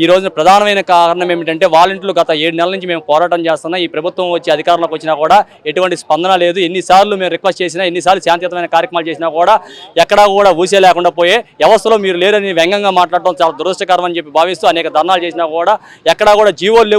ఈ రోజున ప్రధానమైన కారణం ఏమిటంటే వాలంటీర్లు గత 7 నెలల నుంచి మేము పోరాటం చేస్తున్నాం. ఈ ప్రభుత్వం వచ్చి అధికారంలోకి వచ్చినా కూడా ఎటువంటి స్పందన లేదు. ఎన్నిసార్లు మేము రిక్వెస్ట్ చేసినా, ఎన్నిసార్లు శాంతియుతమైన కార్యక్రమాలు చేసినా కూడా ఎక్కడా కూడా ఊసే లేకుండా పోయే, వ్యవస్థలో మీరు లేరని వ్యంగ్యంగా మాట్లాడటం చాలా దురదృష్టకరం అని చెప్పి భావిస్తూ అనేక ధర్నాలు చేసినా కూడా ఎక్కడా కూడా జీవోలు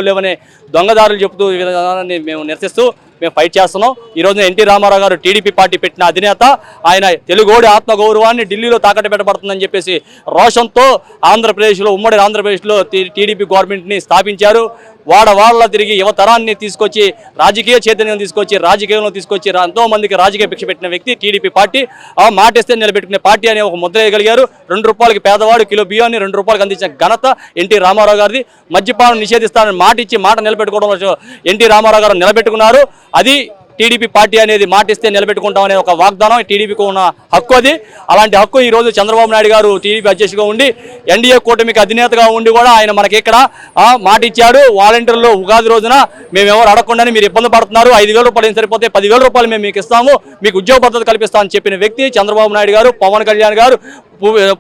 లేవు అనే దొంగదారులు చెబుతూ ఈ విధానాన్ని మేము నిరసిస్తూ మేము ఫైట్ చేస్తున్నాం. ఈ రోజున ఎన్టీ రామారావు గారు టీడీపీ పార్టీ పెట్టిన అధినేత, ఆయన తెలుగోడి ఆత్మగౌరవాన్ని ఢిల్లీలో తాకట్టు పెట్టబడుతుందని చెప్పేసి రోషంతో ఆంధ్రప్రదేశ్లో, ఉమ్మడి ఆంధ్రప్రదేశ్లో టీడీపీ గవర్నమెంట్ని స్థాపించారు. వాళ్ళ తిరిగి యువతరాన్ని తీసుకొచ్చి రాజకీయ చైతన్యం తీసుకొచ్చి రాజకీయంలో తీసుకొచ్చి ఎంతో మందికి రాజకీయ భిక్ష పెట్టిన వ్యక్తి టీడీపీ పార్టీ. ఆ మాటిస్తే నిలబెట్టుకునే పార్టీ అనే ఒక ముద్ర వేయగలిగారు. 2 రూపాయలకి పేదవాడు కిలో బియ్యాన్ని 2 రూపాయలకు అందించిన ఘనత ఎన్టీ రామారావు గారిది. మద్యపానం నిషేధిస్తానని మాట ఇచ్చి మాట నిలబెట్టుకోవడంలో ఎన్టీ రామారావు గారు నిలబెట్టుకున్నారు. అది టీడీపీ పార్టీ అనేది మాటిస్తే నిలబెట్టుకుంటామనే ఒక వాగ్దానం, టీడీపీకి ఉన్న హక్కు అది. అలాంటి హక్కు ఈరోజు చంద్రబాబు నాయుడు గారు టీడీపీ అధ్యక్షుడిగా ఉండి ఎన్డీఏ కూటమికి అధినేతగా ఉండి కూడా ఆయన మనకి ఇక్కడ మాట ఇచ్చాడు. వాలంటీర్లు ఉగాది రోజున మేము ఎవరు అడగకుండానే మీరు ఇబ్బంది పడుతున్నారు, 5,000 రూపాయలు సరిపోతే 10,000 రూపాయలు మేము మీకు ఇస్తాము, మీకు ఉద్యోగ భద్రత కల్పిస్తామని చెప్పిన వ్యక్తి చంద్రబాబు నాయుడు గారు, పవన్ కళ్యాణ్ గారు,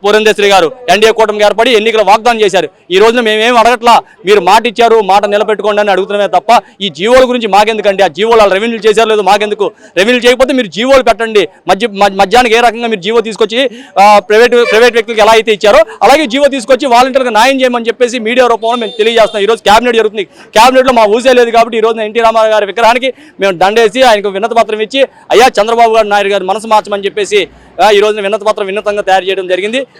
పురంధేశ్వరి గారు ఎన్డీఏ కూటమికి ఏర్పడి ఎన్నికల వాగ్దానం చేశారు. ఈ రోజున మేమేం అడగట్లా, మీరు మాట ఇచ్చారు, మాట నిలబెట్టుకోండి అని అడుగుతున్నామే తప్ప ఈ జీవోల గురించి మాకెందుకండి? ఆ జీవోలు రెవెన్యూ చేశారు లేదు మాకెందుకు? రెవెన్యూ చేయకపోతే మీరు జీవోలు పెట్టండి. మధ్యాహ్నానికి ఏ రకంగా మీరు జీవో తీసుకొచ్చి ప్రైవేట్ వ్యక్తులకు ఎలా అయితే ఇచ్చారో అలాగే జీవో తీసుకొచ్చి వాలంటీర్లకు న్యాయం చేయమని చెప్పేసి మీడియా రూపంలో మేము తెలియజేస్తున్నాం. ఈరోజు క్యాబినెట్ జరుగుతుంది, క్యాబినెట్లో మా ఊసే లేదు కాబట్టి ఈ రోజున ఎన్టీ రామారావు గారి విగ్రహానికి మేము దండేసి ఆయనకు వినతి పత్రం ఇచ్చి అయ్యా చంద్రబాబు నాయుడు గారు మనసు మార్చమని చెప్పేసి ఈ రోజున వినతి పత్రం వినతంగా తయారు చేయడం జరిగింది.